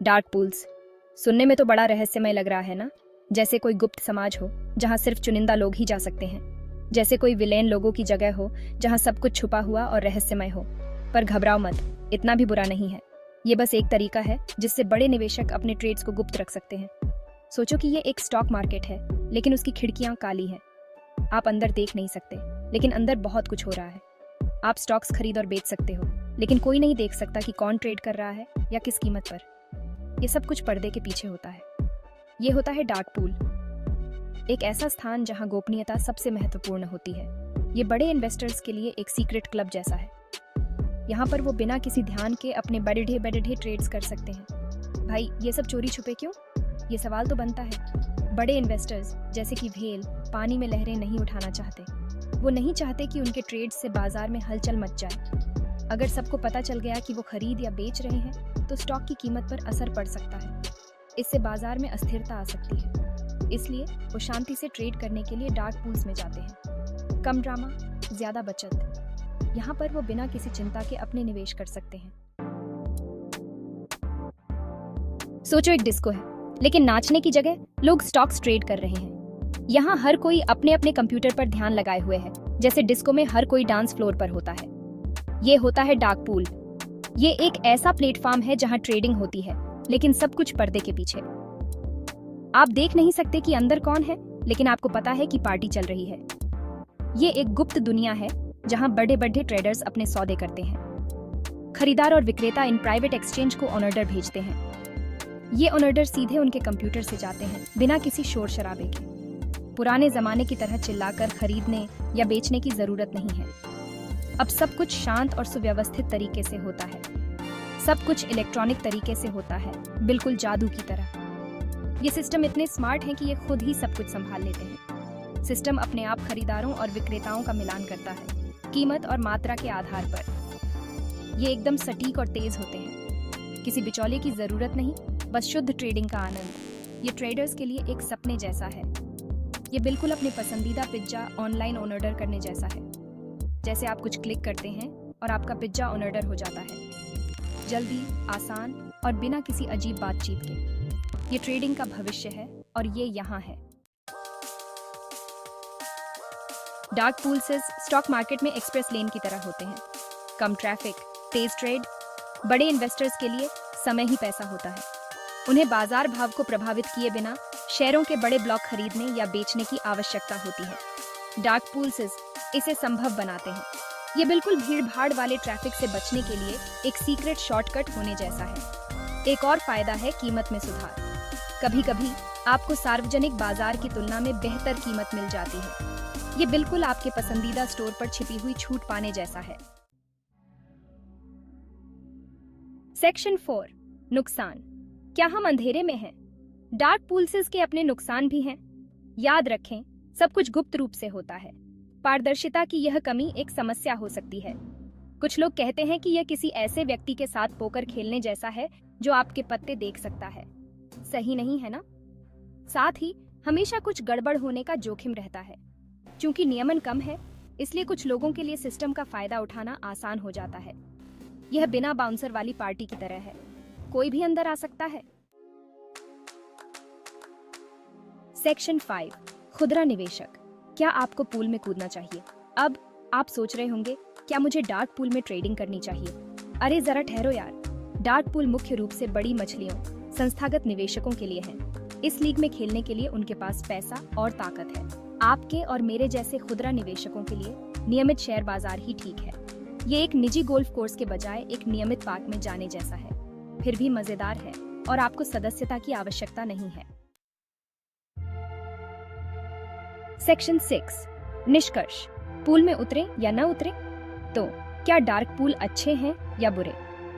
Dark pools सुनने में तो बड़ा रहस्यमय लग रहा है ना। जैसे कोई गुप्त समाज हो जहां सिर्फ चुनिंदा लोग ही जा सकते हैं, जैसे कोई विलेन लोगों की जगह हो जहां सब कुछ छुपा हुआ और रहस्यमय हो। पर घबराओ मत, इतना भी बुरा नहीं है। ये बस एक तरीका है जिससे बड़े निवेशक अपने ट्रेड्स को गुप्त रख सकते हैं। सोचो कि ये एक स्टॉक मार्केट है, लेकिन उसकी खिड़कियां काली हैं। आप अंदर देख नहीं सकते, लेकिन अंदर बहुत कुछ हो रहा है। आप स्टॉक्स खरीद और बेच सकते हो, लेकिन कोई नहीं देख सकता कि कौन ट्रेड कर रहा है या किस कीमत पर। ये सब कुछ पर्दे के पीछे होता है। ये होता है डार्क पूल, एक ऐसा स्थान जहां गोपनीयता सबसे महत्वपूर्ण होती है। ये बड़े इन्वेस्टर्स के लिए एक सीक्रेट क्लब जैसा है। यहाँ पर वो बिना किसी ध्यान के अपने बड़े ट्रेड्स कर सकते हैं। भाई, ये सब चोरी छुपे क्यों? ये सवाल तो बनता है। बड़े इन्वेस्टर्स जैसे कि व्हेल पानी में लहरें नहीं उठाना चाहते। वो नहीं चाहते कि उनके ट्रेड्स से बाजार में हलचल मच जाए। अगर सबको पता चल गया कि वो खरीद या बेच रहे हैं, तो स्टॉक की कीमत पर असर पड़ सकता है। इससे बाजार में अस्थिरता आ सकती है। इसलिए वो शांति से ट्रेड करने के लिए डार्क पूल्स में जाते हैं। कम ड्रामा, ज्यादा बचत। यहाँ पर वो बिना किसी चिंता के अपने निवेश कर सकते हैं। सोचो, एक डिस्को है, लेकिन नाचने की जगह लोग स्टॉक्स ट्रेड कर रहे हैं। यहाँ हर कोई अपने अपने कंप्यूटर पर ध्यान लगाए हुए है, जैसे डिस्को में हर कोई डांस फ्लोर पर होता है। ये होता है डार्क पूल। ये एक ऐसा प्लेटफॉर्म है जहाँ ट्रेडिंग होती है, लेकिन सब कुछ पर्दे के पीछे। आप देख नहीं सकते कि अंदर कौन है, लेकिन आपको पता है कि पार्टी चल रही है। ये एक गुप्त दुनिया है जहां बड़े ट्रेडर्स अपने सौदे करते हैं। खरीदार और विक्रेता इन प्राइवेट एक्सचेंज को ऑर्डर भेजते हैं। ये ऑर्डर सीधे उनके कंप्यूटर से जाते हैं, बिना किसी शोर शराबे के। पुराने जमाने की तरह चिल्लाकर खरीदने या बेचने की जरूरत नहीं है। अब सब कुछ शांत और सुव्यवस्थित तरीके से होता है। सब कुछ इलेक्ट्रॉनिक तरीके से होता है, बिल्कुल जादू की तरह। ये सिस्टम इतने स्मार्ट हैं कि ये खुद ही सब कुछ संभाल लेते हैं। सिस्टम अपने आप खरीदारों और विक्रेताओं का मिलान करता है, कीमत और मात्रा के आधार पर। ये एकदम सटीक और तेज होते हैं। किसी बिचौलिए की जरूरत नहीं, बस शुद्ध ट्रेडिंग का आनंद। ये ट्रेडर्स के लिए एक सपने जैसा है। ये बिल्कुल अपने पसंदीदा पिज्जा ऑनलाइन ऑर्डर करने जैसा है। जैसे आप कुछ क्लिक करते हैं और आपका पिज्जा ऑर्डर हो जाता है, जल्दी, आसान और बिना किसी अजीब बातचीत के। ये ट्रेडिंग का भविष्य है और ये यहाँ है। डार्क पूल्स स्टॉक मार्केट में एक्सप्रेस लेन की तरह होते हैं। कम ट्रैफिक, तेज ट्रेड। बड़े इन्वेस्टर्स के लिए समय ही पैसा होता है। उन्हें बाजार भाव को प्रभावित किए बिना शेयरों के बड़े ब्लॉक खरीदने या बेचने की आवश्यकता होती है। डार्क पूल्स इसे संभव बनाते हैं। ये बिल्कुल भीड़ भाड़ वाले ट्रैफिक से बचने के लिए एक सीक्रेट शॉर्टकट होने जैसा है। एक और फायदा है कीमत में सुधार। कभी कभी आपको सार्वजनिक बाजार की तुलना में बेहतर कीमत मिल जाती है। ये बिल्कुल आपके पसंदीदा स्टोर पर छिपी हुई छूट पाने जैसा है। सेक्शन 4, नुकसान। क्या हम अंधेरे में हैं? डार्क पूल्स के अपने नुकसान भी हैं। याद रखें, सब कुछ गुप्त रूप से होता है। पारदर्शिता की यह कमी एक समस्या हो सकती है। कुछ लोग कहते हैं कि यह किसी ऐसे व्यक्ति के साथ पोकर खेलने जैसा है जो आपके पत्ते देख सकता है। सही नहीं है ना? साथ ही हमेशा कुछ गड़बड़ होने का जोखिम रहता है। क्योंकि नियमन कम है, इसलिए कुछ लोगों के लिए सिस्टम का फायदा उठाना आसान हो जाता है। यह बिना बाउंसर वाली पार्टी की तरह है, कोई भी अंदर आ सकता है। सेक्शन 5, खुदरा निवेशक। क्या आपको पूल में कूदना चाहिए? अब आप सोच रहे होंगे, क्या मुझे डार्क पूल में ट्रेडिंग करनी चाहिए? अरे जरा ठहरो यार। डार्क पूल मुख्य रूप से बड़ी मछलियों, संस्थागत निवेशकों के लिए है। इस लीग में खेलने के लिए उनके पास पैसा और ताकत है। आपके और मेरे जैसे खुदरा निवेशकों के लिए नियमित शेयर बाजार ही ठीक है। ये एक निजी गोल्फ कोर्स के बजाय एक नियमित पार्क में जाने जैसा है। फिर भी मजेदार है और आपको सदस्यता की आवश्यकता नहीं है। सेक्शन 6, निष्कर्ष। पूल में उतरे या न उतरे? तो क्या डार्क पूल अच्छे हैं या बुरे?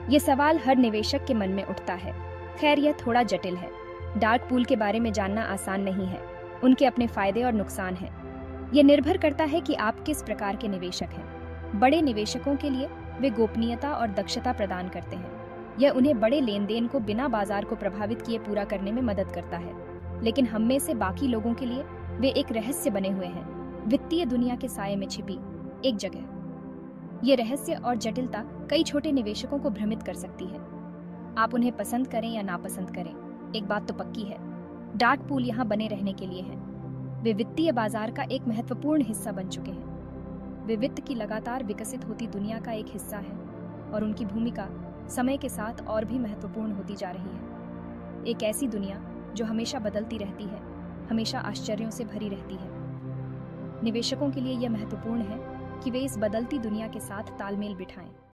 ये सवाल हर निवेशक के मन में उठता है। खैर, यह थोड़ा जटिल है। डार्क पूल के बारे में जानना आसान नहीं है। उनके अपने फायदे और नुकसान हैं। ये निर्भर करता है कि आप किस प्रकार के निवेशक हैं। बड़े निवेशकों के लिए वे गोपनीयता और दक्षता प्रदान करते हैं। यह उन्हें बड़े लेन देन को बिना बाजार को प्रभावित किए पूरा करने में मदद करता है। लेकिन हम में से बाकी लोगों के लिए वे एक रहस्य बने हुए हैं, वित्तीय दुनिया के साये में छिपी एक जगह। ये रहस्य और जटिलता कई छोटे निवेशकों को भ्रमित कर सकती है। आप उन्हें पसंद करें या नापसंद करें, एक बात तो पक्की है, डार्क पूल यहाँ बने रहने के लिए हैं। वे वित्तीय बाजार का एक महत्वपूर्ण हिस्सा बन चुके हैं। वे वित्त की लगातार विकसित होती दुनिया का एक हिस्सा है और उनकी भूमिका समय के साथ और भी महत्वपूर्ण होती जा रही है। एक ऐसी दुनिया जो हमेशा बदलती रहती है, हमेशा आश्चर्यों से भरी रहती है। निवेशकों के लिए यह महत्वपूर्ण है कि वे इस बदलती दुनिया के साथ तालमेल बिठाएं।